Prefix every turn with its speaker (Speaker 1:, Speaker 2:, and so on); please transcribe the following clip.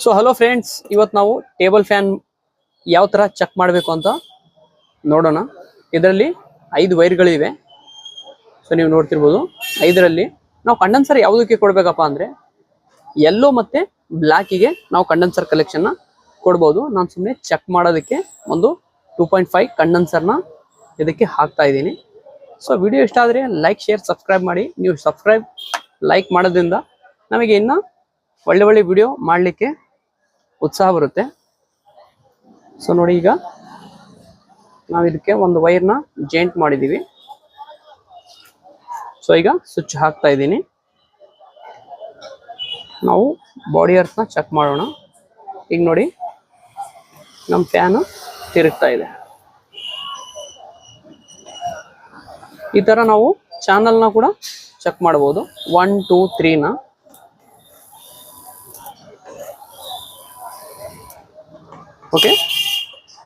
Speaker 1: So hello friends, ಇವತ್ತು ನಾವು table fan ಯಾವ ಥರ ಚೆಕ್ ಮಾಡಬೇಕು ಅಂತ ನೋಡೋಣ. ಇದರಲ್ಲಿ 5 ವೈರ್ಗಳಿವೆ. ಸೊ ನೀವು ನೋಡ್ತಿರ್ಬೋದು. 5ರಲ್ಲಿ ನಾವು ಕಂಡೆನ್ಸರ್ ಯಾವುದಕ್ಕೆ ಕೊಡಬೇಕಪ್ಪ ಅಂದರೆ ಯೆಲ್ಲೋ ಮತ್ತು ಬ್ಲ್ಯಾಕಿಗೆ ನಾವು ಕಂಡೆನ್ಸರ್ ಕಲೆಕ್ಷನ್ನ ಕೊಡ್ಬೋದು. ನಾನು ಸುಮ್ಮನೆ ಚೆಕ್ ಮಾಡೋದಕ್ಕೆ ಒಂದು 2.5 ಕಂಡೆನ್ಸರ್ನ ಇದಕ್ಕೆ ಹಾಕ್ತಾ ಇದ್ದೀನಿ. ಸೊ ವಿಡಿಯೋ ಇಷ್ಟ ಆದರೆ ಲೈಕ್, ಶೇರ್, ಸಬ್ಸ್ಕ್ರೈಬ್ ಮಾಡಿ. ನೀವು ಸಬ್ಸ್ಕ್ರೈಬ್, ಲೈಕ್ ಮಾಡೋದ್ರಿಂದ ನಮಗೆ ಇನ್ನೂ ಒಳ್ಳೆ ವಿಡಿಯೋ ಮಾಡಲಿಕ್ಕೆ ಉತ್ಸಾಹ ಬರುತ್ತೆ. ಸೊ ನೋಡಿ, ಈಗ ನಾವು ಇದಕ್ಕೆ ಒಂದು ವೈರ್ನ ಜಾಯಿಂಟ್ ಮಾಡಿದ್ದೀವಿ. ಸೊ ಈಗ ಸ್ವಿಚ್ ಹಾಕ್ತಾ ಇದ್ದೀನಿ. ನಾವು ಬಾಡಿ ಅರ್ತ್ನ ಚೆಕ್ ಮಾಡೋಣ. ಈಗ ನೋಡಿ, ನಮ್ಮ ಫ್ಯಾನು ತಿರುಗ್ತಾ ಇದೆ. ಈ ಥರ ನಾವು ಚಾನಲ್ನ ಕೂಡ ಚೆಕ್ ಮಾಡ್ಬೋದು. 1 2 3ನ ಓಕೆ.